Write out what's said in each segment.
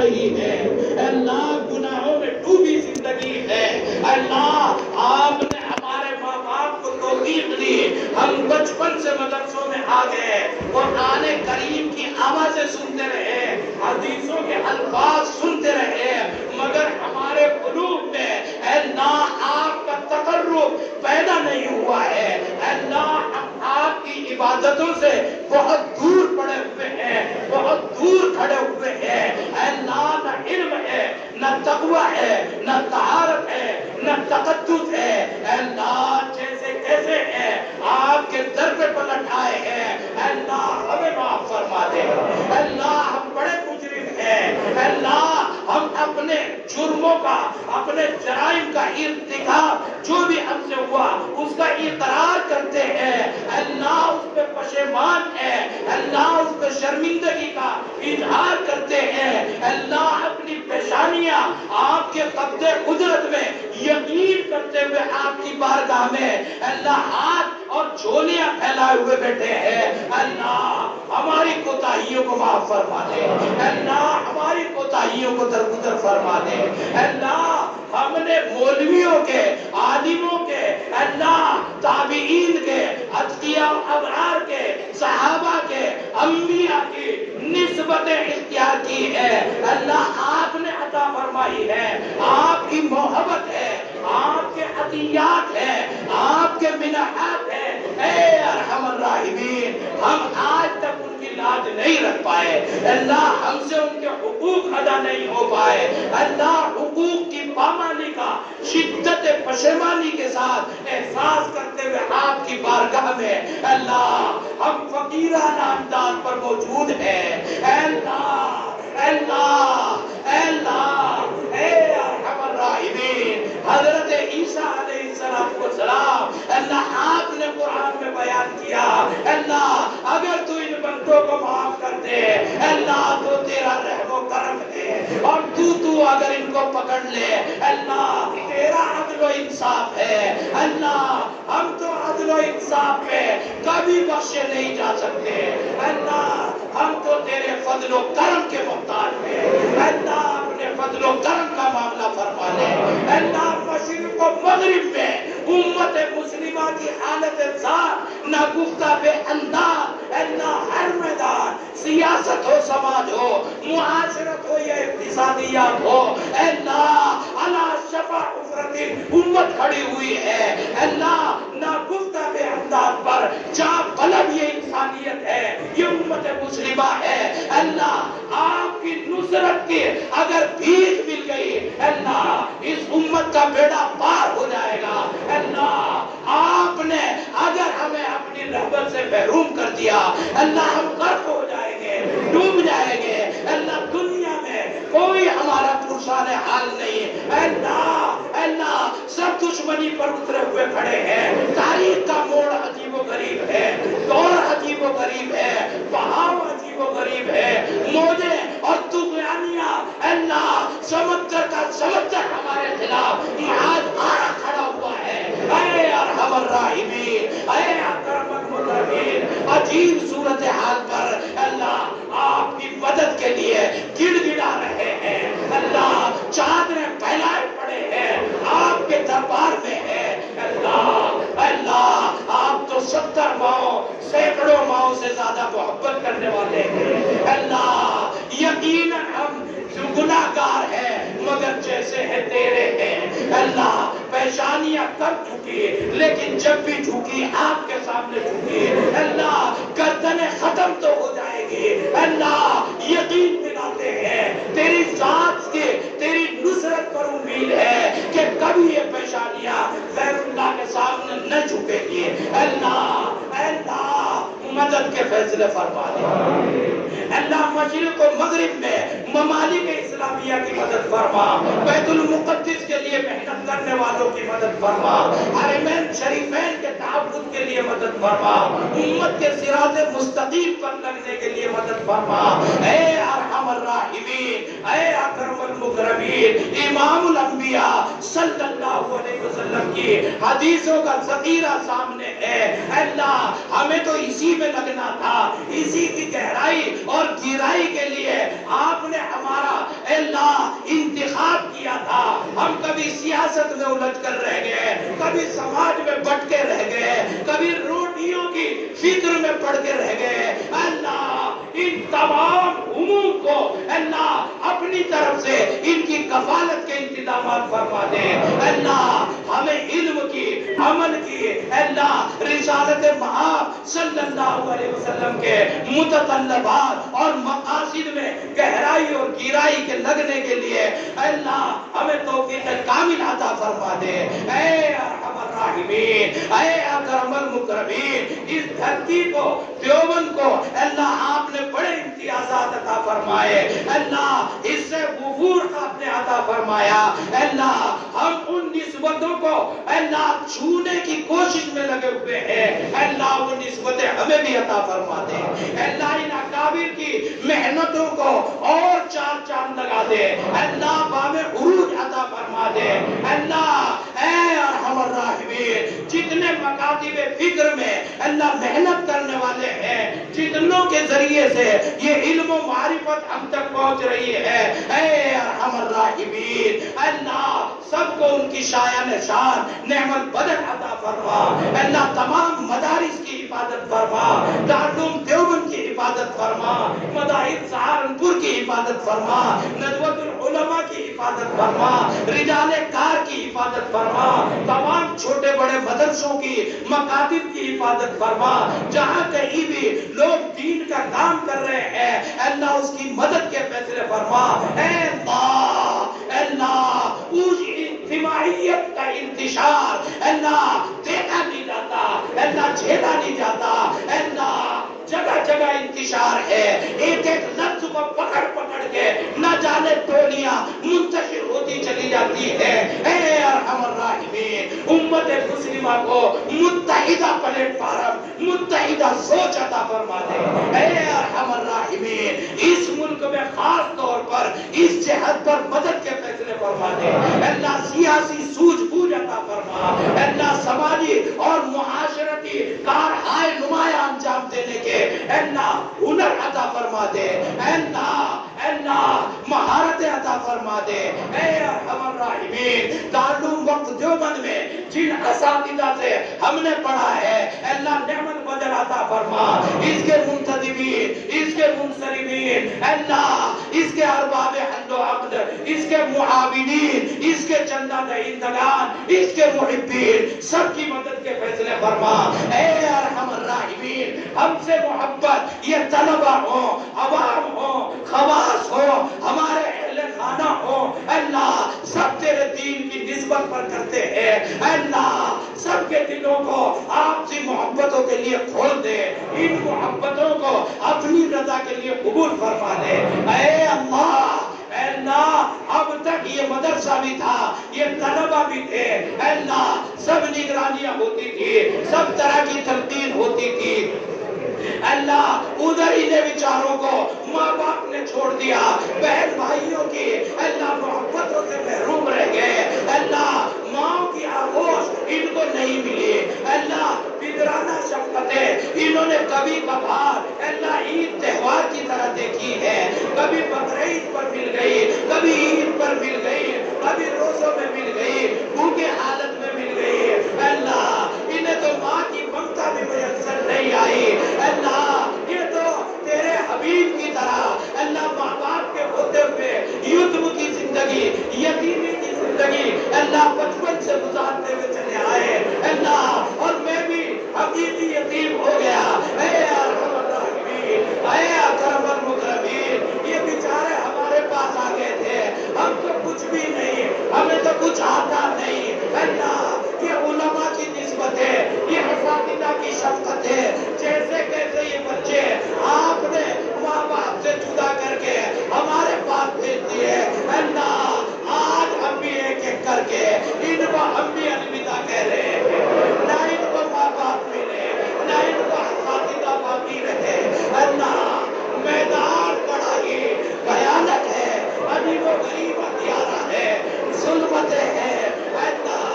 رہی ہے، اللہ گناہوں میں ڈوبی زندگی ہے، اللہ آپ نے ہمارے ماں باپ کو توفیق دی، ہم بچپن سے مدرسوں میں آ گئے، قرآن کریم کی آوازیں سنتے رہے، حدیثوں کے الفاظ سنتے رہے، مگر ہمارے قلوب میں اے اللہ آپ کا تقرب پیدا نہیں ہوا ہے۔ اے اللہ ہم آپ کی عبادتوں سے بہت دور پڑے ہوئے ہیں، بہت دور کھڑے ہوئے ہیں۔ اے اللہ نہ علم ہے، نہ تقوی ہے، نہ طہارت ہے، نہ تقدس ہے۔ اے اللہ جیسے کیسے ہیں آپ کے در پہ پلٹ آئے ہیں، اے اللہ ہمیں معاف فرما دے۔ اے اللہ ہم بڑے مجرم ہیں، اے اللہ ہم اپنے جرموں کا، اپنے جرائم کا ارتکاب جو بھی ہم سے ہوا اس کا اقرار کرتے ہیں، اللہ اس پہ پشیمان ہے، اللہ اس پہ شرمندگی کا اظہار کرتے ہیں، اللہ اپنی پیشانیاں آپ کے قبض قدرت میں یقین کرتے ہوئے آپ کی بارگاہ میں اللہ ہاتھ اور جھولیاں پھیلائے ہوئے بیٹھے ہیں۔ اللہ ہماری کوتاہیوں کو معاف فرما دے، اللہ ہماری کوتاہیوں کو درگزر فرما دے۔ اللہ ہم نے مولویوں کے، عالموں کے، اللہ تابعین کے، اتقیاء و ابرار کے، صحابہ کے، انبیاء کی نسبتیں اختیار کی ہے، اللہ آپ نے عطا فرمائی ہے، آپ کی محبت ہے، آپ کے عطیات ہیں، آپ کے منحات ہیں۔ اے ارحم الراحمین ہم آج تک ان کی لاج نہیں رکھ پائے، اللہ ہم سے ان کے حقوق ادا نہیں ہو پائے، اللہ حقوق کی پامالی کا شدت پشیمانی کے ساتھ احساس کرتے ہوئے آپ کی بارگاہ میں اللہ ہم فقیرانہ انداز پر موجود ہیں۔ اے اللہ اے اللہ اے اللہ اے ارحم الراحمین حضرت عیسیٰ علیہ السلام اللہ آپ نے قرآن میں بیان کیا، اللہ اگر تو ان بندوں کو معاف کر دے اللہ تو تیرا رحم و کرم ہے، اور تو اگر ان کو پکڑ لے اللہ تیرا عدل و انصاف ہے۔ اللہ ہم تو عدل و انصاف پہ کبھی بخشے نہیں جا سکتے، اللہ ہم تو تیرے فضل و کرم کے محتاج ہیں، اللہ اپنے فضل و کرم کا معاملہ فرما لے۔ اللہ مشرق و مغرب میں امت مسلمہ کی حالت ذات نہ گفتہ بے انداز، اللہ ہر میدان سیاست ہو، سماج ہو، معاشرت ہو یا اقتصادیات ہو، اللہ اللہ شفا حفرت امت کھڑی ہوئی ہے، اللہ نہ گفتہ بے انداز پر جہاں بلب یہ انسانیت ہے، یہ امت مسلمہ ہے، اللہ آپ کی نصرت کی اگر بھیک مل گئی اللہ اس امت کا بیڑا پار ہو جائے گا۔ اللہ آپ نے اگر ہمیں اپنی رحمت سے محروم کر دیا اللہ ہم غرق ہو جائیں گے، ڈوب جائیں گے، اللہ دنیا میں کوئی ہمارا پرسان حال نہیں۔ اللہ اللہ سب دشمنی پر اترے ہوئے کھڑے ہیں، تاریخ کا موڑ عجیب و غریب ہے، دور عجیب و غریب ہے، بہاؤ عجیب و غریب ہے، موجیں اور طغیانیاں اللہ سمندر کا سمندر ہمارے خلاف آج آڑا کھڑا ہوا ہے۔ اے ارحم الراحمین اے اکرم المکرمین عجیب صورتحال پر اللہ آپ کی مدد کے لیے گڑ گڑا رہے ہیں، اللہ چادریں پھیلائے پڑے ہیں، آپ کے دربار میں ہے۔ اللہ اللہ آپ تو 70 ماؤں سینکڑوں ماؤں سے زیادہ محبت کرنے والے ہیں، اللہ یقیناً ہم گناہگار ہیں مگر جیسے ہے تیرے ہیں، اللہ پیشانیاں کب جھکی لیکن جب بھی جھکی آپ کے سامنے جھکی، اللہ گردنیں ختم تو ہو جائے گی، اللہ یقین دلاتے ہیں تیری ذات کے، تیری نصرت پر امید ہے کہ کبھی یہ پیشانیاں غیر اللہ کے سامنے نہ جھکے گی۔ اللہ اللہ مدد کے فیصلے فرما دے، اللہ مشرق و مغرب میں ممالک اسلامیہ کی مدد فرما، بیت المقدس کے لیے محنت کرنے والوں کی مدد فرما، حرمین شریفین کے تحفظ کے لیے مدد فرما، امت کے صراط مستقیم پر لگنے کے لیے مدد فرما۔ اے ارحم الراحمین اے اکرم المکرمین امام الانبیاء صلی اللہ علیہ وسلم کی حدیثوں کا ذخیرہ سامنے ہے، اللہ ہمیں تو اسی میں لگنا تھا، اسی کی گہرائی اور گہرائی کے لیے آپ نے ہمارا اے اللہ انتخاب کیا تھا، ہم کبھی سیاست میں الجھ کر رہ گئے، کبھی سماج میں بٹ کے رہ گئے، کبھی روٹیوں کی فکر میں پڑ کے رہ گئے، اللہ ان تمام امور کو اللہ اپنی طرف سے ان کی کفالت کے انتظامات فرما دے۔ اللہ ہمیں علم کی، عمل کی، اللہ رسالت مآب صلی اللہ علیہ وسلم کے متطلبات اور مقاصد میں گہرائی اور گہرائی کے لگنے کے لیے اللہ ہمیں توفیق کامل عطا فرما دے۔ اے ارحم الراحمین، اے اکرم المکرمین، اس دھرتی کو، دیوبند کو اللہ آپ نے بڑے امتیازات عطا فرمائے، اللہ اس سے وفور آپ نے عطا فرمایا، اللہ ہم ان نسبتوں کو اللہ چھونے کی کوشش میں لگے ہوئے ہیں، اللہ وہ نسبتیں ہمیں بھی عطا فرما دے، اللہ ان اکابر کی محنتوں کو اور چار چاند لگا دے، اللہ بام عروج عطا فرما دے، اللہ اے ارحم الراحمین جتنے مکاتب فکر میں اللہ محنت کرنے والے ہیں، جتنوں کے ذریعے سے یہ علم و معرفت ہم تک پہنچ رہی ہے، اے ارحم الراحمین اللہ سب کو ان کی شایان شان نعمت بدل عطا فرما، اللہ تمام مدارس کی حفاظت فرما، دارالعلوم دیوبند کی حفاظت فرما، مدارس سہارنپور کی حفاظت فرما، ندوۃ العلماء کی حفاظت فرما، رجال کار کی حفاظت فرما، تمام چھوٹے بڑے مدرسوں کی، مکاتب کی حفاظت فرما، جہاں کہیں بھی لوگ دین کا کام کر رہے ہیں اللہ اس کی مدد کے فیصلے فرما، اے اللہ اس اجتماعیت کا انتشار اللہ دیکھا نہیں جاتا، اللہ جھیلا نہیں جاتا، اللہ جگہ جگہ انتشار ہے، ایک ایک لفظ کو پکڑ پکڑ کے نہ جانے ٹولیاں منتشر ہوتی چلی جاتی ہے، اے ارحم الراحمین امت مسلمہ کو متحدہ پلیٹ فارم، متحدہ سوچ عطا فرما دے، اے ارحم الراحمین اس ملک میں خاص طور پر اس جہاد پر مدد کے فیصلے فرما دے، اللہ سیاسی سوجھ بوجھ عطا فرما، اللہ سماجی اور معاشرتی کارہائے نمایاں انجام دینے کے اللہ ہنر عطا فرما دے، اللہ مہارت عطا فرما دے، اے ارحم الراحمین دارالعلوم وقت دیوبند میں جن اساتذہ سے ہم نے پڑھا ہے اللہ نعمت بدل عطا فرما، اس کے منتدبین، اس کے منصرفین، اللہ اس کے ارباب حل و عقد، اس کے معاونین، اس کے چندہ دہندگان، اس کے محبین، سب کی مدد کے فیصلے فرما، اے ارحم الراحمین ہم سے محبت یہ طلبہ ہوں، عوام ہوں، خواص ہوں، ہمارے اہل خانہ ہوں، اللہ سب تیرے دین کی نسبت پر کرتے ہیں، اللہ سب کے دلوں کو آپ سے محبتوں کے لیے کھول دے، ان محبتوں کو اپنی رضا کے لیے قبول فرما دے، اے اللہ اب تک یہ مدرسہ بھی تھا، یہ طلبہ بھی تھے، اللہ سب نگرانیاں ہوتی تھی، سب طرح کی تلقین ہوتی تھی، اللہ ادھر انہیں بیچاروں کو ماں باپ نے چھوڑ دیا، بہن بھائیوں کی اللہ محبتوں سے محروم رہ گئے، اللہ ماں کی آغوش ان کو نہیں ملی، اللہ پدرانہ شفقتیں انہوں نے کبھی کبھار اللہ عید تہوار کی طرح دیکھی ہے، کبھی بقرعید پر مل گئی، کبھی عید پر مل گئی، کبھی روزوں میں مل گئی، بھوکے حالت میں مل گئی، اللہ انہیں تو ماں کی ممتا بھی میسر نہیں آئی، اللہ یہ تو تیرے حبیب کی طرح اللہ ماں باپ کے ہوتے ہوئے یتیم کی زندگی، یتیمی کی زندگی اللہ بچپن سے گزارتے ہوئے چلے آئے، اللہ اور میں بھی حقیقی یتیم ہو گیا، اے ارحم الراحمین اے اکرم المکرمین یہ بیچارے ہمارے پاس آ گئے تھے، ہم تو کچھ بھی نہیں، ہمیں تو کچھ آتا نہیں، اللہ یہ علماء کی نسبت ہے، یہ اساتذہ کی شفقت ہے، جیسے کیسے یہ بچے آپ نے ماں باپ سے جدا کر کے ہمارے پاس بھیج دیے، اللہ آج ہم بھی ایک ایک کر کے ان کو ہم بھی الوداع کہہ رہے ہیں، نہ ان کو ماں باپ ملے، نہ ان کو اساتذہ باقی رہے، اللہ میدان بڑا ہی بھیانک ہے، ابھی وہ غریب ہتھیارہ ہے، ظلمتیں ہیں، اللہ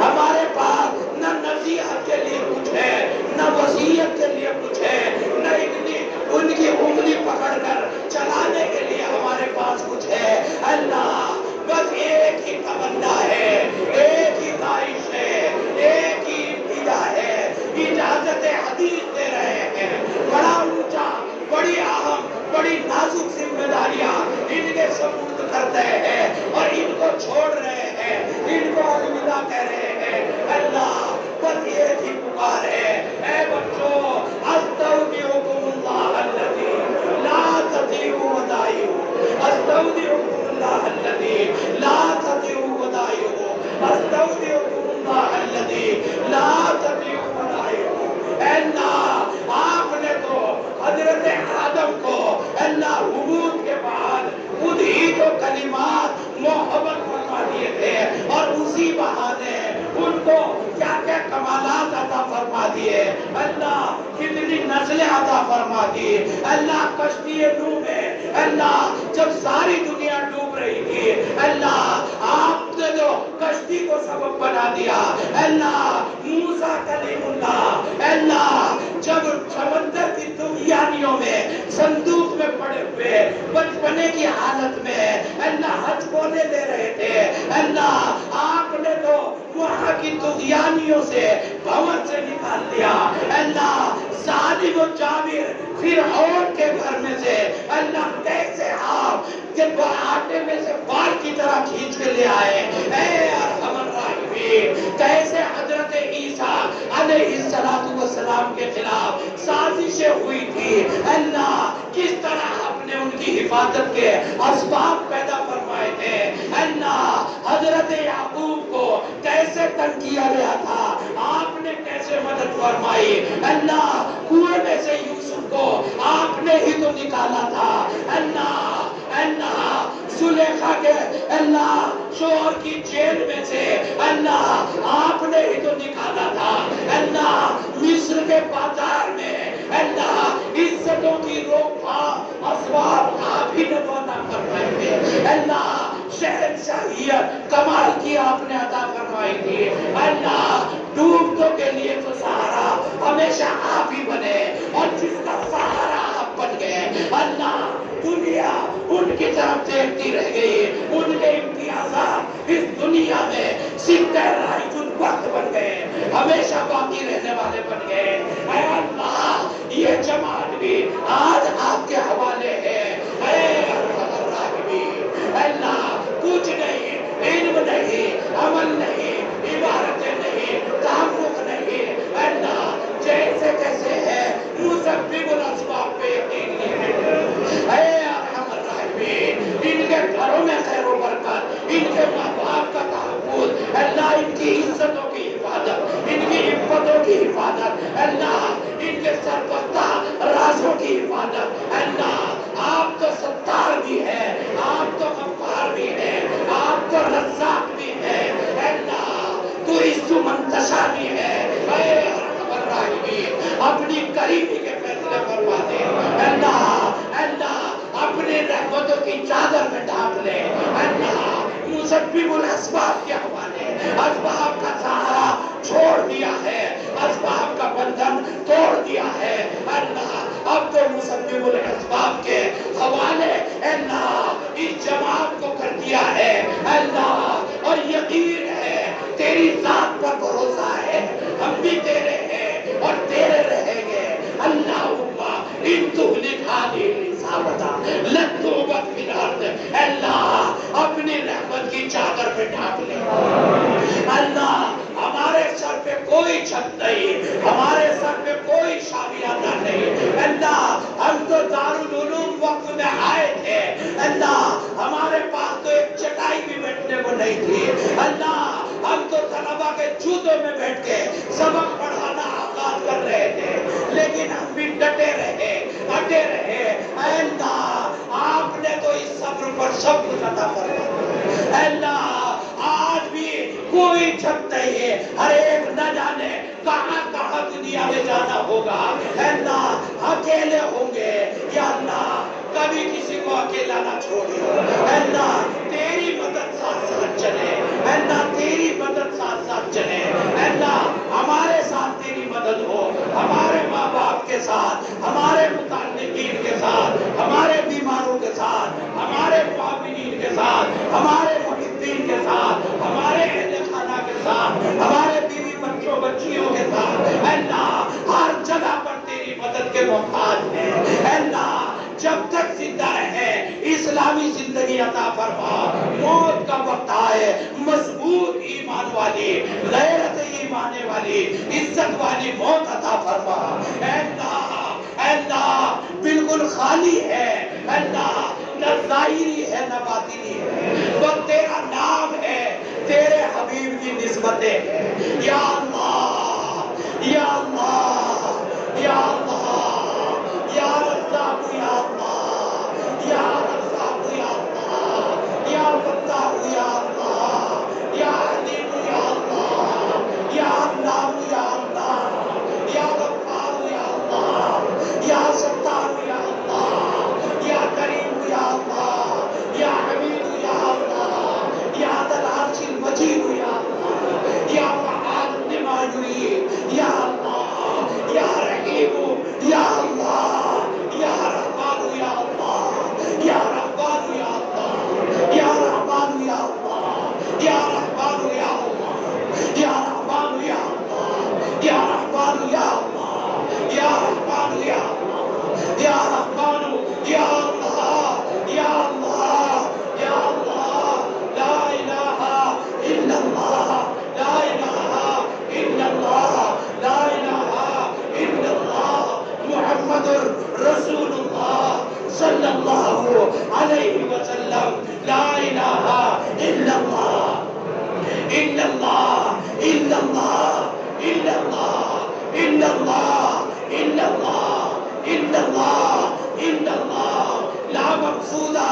ہمارے پاس نہ نصیحت کے لیے کچھ ہے، نہ وصیت کے لیے کچھ ہے، نہ ان کی انگلی پکڑ کر چلانے بڑی نازک ذمہ داریاں ان کے سپرد کرتے ہیں اور ان کو چھوڑ رہے ہیں، ان کو الوداع کہہ رہے ہیں۔ اللہ بس ایک ہی پکار ہے، اے بچوں استودعکم اللہ الذی لا تضیع ودائعہ، استودعکم اللہ الذی لا تضیع ودائعہ، استودعکم اللہ الذی لا تضیع ودائعہ۔ اے اللہ آپ نے تو حضرت آدم کو اللہ حبوط کے بعد خود ہی تو کلمات محبت فرما دیے تھے اور اسی بہانے ان کو کیا کیا کمالات عطا فرما دیے، اللہ کتنی نسلیں عطا فرما دی۔ اللہ کشتی نوح میں اللہ جب ساری دنیا ڈوب رہی تھی، اللہ آپ نے جو کشتی کو سبب بنا دیا، اللہ موسیٰ کلیم اللہ اللہ جب سمندر کی طغیانیوں میں صندوق میں پڑے ہوئے بچپنے کی حالت میں اللہ حج کونے لے رہے تھے، اللہ آپ نے تو وہاں کی طغیانیوں سے بھون سے نکال دیا، اللہ ظالم و جابر فرعون کے گھر میں سے اللہ کیسے آپ جب آٹے میں سے بال کی طرح کھینچ کے لے آئے، اے ارحم الراحمین کیسے حضرت عیسیٰ علیہ السلام کے خلاف سازشیں ہوئی تھی، اللہ کس طرح آپ نے ان کی حفاظت کے اسباب پیدا فرمائے تھے، اللہ حضرت یعقوب کو کیسے تنگ کیا گیا تھا، آپ نے کیسے مدد فرمائی، اللہ کنویں میں سے یوسف کو آپ نے ہی تو نکالا تھا، اللہ اللہ زلیخا کے اللہ شوہر کی جیل میں سے اللہ آپ نے ہی تو نکالا تھا، اللہ مصر کے بازار میں اللہ عزتوں کی روک تھام اسباب آپ ہی نے تو عطا فرمائے تھے، اللہ شہنشاہیت کمال کی آپ نے عطا فرمائی تھی، اللہ ڈوبتوں کے لیے تو سہارا ہمیشہ آپ ہی بنے اور جس کا سہارا آپ بن گئے، اللہ دنیا ان کی طرف دیکھتی رہ گئی، ان کے امتیازات اس دنیا میں سکہ رائج الوقت بن گئے، ہمیشہ باقی رہنے والے بن گئے، اے اللہ یہ جماعت بھی آج آپ کے حوالے ہے، اے ارحم الراحمین اللہ کچھ نہیں، علم نہیں، عمل نہیں، عبارتیں نہیں، تعلق نہیں، اللہ جیسے کیسے ہے مسبب الاسباب پہ یقین نہیں، اے ارحم الراحمین ان کے گھروں میں خیر و برکت، ان کے ماں باپ کا تحفظ، اللہ ان کی عزتوں کی حفاظت، ان کی عفتوں کی حفاظت، اللہ ان کے سربستہ رازوں کی حفاظت، اللہ آپ تو ستار بھی ہے، آپ تو غفار بھی ہے، آپ تو رزاق بھی ہے، اللہ تو عز منتشا بھی ہے، اے ارحم الراحمین اپنی کریمی کے فیصلے فرما دے، اللہ اللہ اپنے رحمتوں کی چادر میں ڈھانپ لے، اللہ مسبب الاسباب کے حوالے، اسباب کا سہارا چھوڑ دیا ہے، اسباب کا بندھن توڑ دیا ہے، اللہ اب تو مسبب الاسباب کے حوالے اللہ اس جماعت کو کر دیا ہے، اللہ اور یقین ہے تیری ذات پر بھروسہ ہے، ہم بھی تیرے ہیں اور تیرے رہیں گے، اللہم ان تہلک هذه الإصابة لن تعبد في الأرض، اللہ اپنی رحمت کی چادر پہ ڈھانپ لے، اللہ ہمارے سر پہ کوئی چھت نہیں، ہمارے سر پہ کوئی شامیانہ نہیں، اللہ ہم تو دارالعلوم وقت میں آئے تھے، اللہ ہمارے پاس تو ایک چٹائی بھی بیٹھنے کو نہیں تھی، اللہ ہم تو طلبہ کے جوتوں میں بیٹھ کے سبق پڑھانا آغاز کر رہے تھے، لیکن ہم بھی ڈٹے رہے، اٹے رہے، اے اللہ آپ نے تو اس صبر پر سب کچھ عطا فرمایا، اے اللہ آج بھی کوئی چھت نہیں ہے، ہر ایک نہ جانے کہاں کہاں دنیا میں جانا ہوگا، اے اللہ اکیلے ہوں گے، یا اللہ کبھی کسی کو اکیلا نہ چھوڑیو، اے اللہ تیری مدد ساتھ ساتھ چلے، اے اللہ تیری مدد ساتھ ساتھ چلے، اے اللہ ہمارے ساتھ تیری مدد ہو، ہمارے ماں باپ کے ساتھ، ہمارے متعلقین کے ساتھ، ہمارے بیماروں کے ساتھ، ہمارے معاونین کے ساتھ، ہمارے محبین کے ساتھ، ہمارے اہل خانہ کے ساتھ، ہمارے بیوی بچوں بچیوں کے ساتھ، اے اللہ ہر جگہ پر تیری مدد کے محتاج ہیں، اے اللہ جب تک زندہ رہے اسلامی زندگی عطا فرما، موت کا وقت آئے مضبوط ایمان والی، غیرت ایمان والی، عزت والی موت عطا فرما۔ اے اللہ بالکل خالی ہے، اے اللہ نہ ظاہری ہے نہ باطنی ہے، وہ تیرا نام ہے، تیرے حبیب کی نسبتیں ہیں۔ یا اللہ یا اللہ یا اللہ یا رزاق یا اللہ یا رزاق یا اللہ یا فتاح یا اللہ یا علیم یا اللہ یا علام یا اللہ یا غفار یا اللہ یا ستار یا اللہ یا کریم یا اللہ یا حمید یا اللہ یا ذا العرش المجید یا اللہ یا فعال لما یرید یا اللہ یا رحیم یا اللہ یا رحمان یا اللہ یا رحمان یا اللہ یا رحمان یا اللہ یا رحمان یا اللہ یا رحمان یا اللہ یا رحمان یا اللہ یا رحمان یا اللہ یا رحمان یا اللہ یا اللہ یا اللہ لا الہ الا اللہ لا الہ الا اللہ لا الہ الا اللہ محمد رسول اللہ صلی اللہ علیہ وسلم لا الہ الا اللہ الا اللہ الا اللہ الا اللہ الا اللہ الا اللہ الا اللہ الا اللہ لا مقصودہ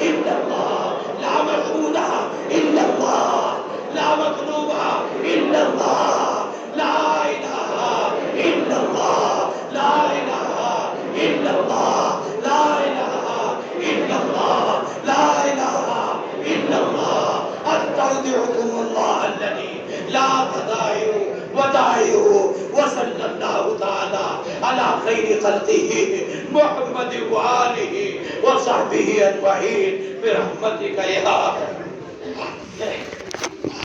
الا اللہ لا مفعولہ الا اللہ لا مطلوبہ الا اللہ لا الہ الا اللہ لا الہ الا اللہ لا الہ الا اللہ لا الہ الا اللہ استودعکم اللہ الذی لا تضيعوا ودائعه وصلی اللہ تعالی علی خیر خلقہ محمد وآلہ وصحبہ اجمعین برحمتک یا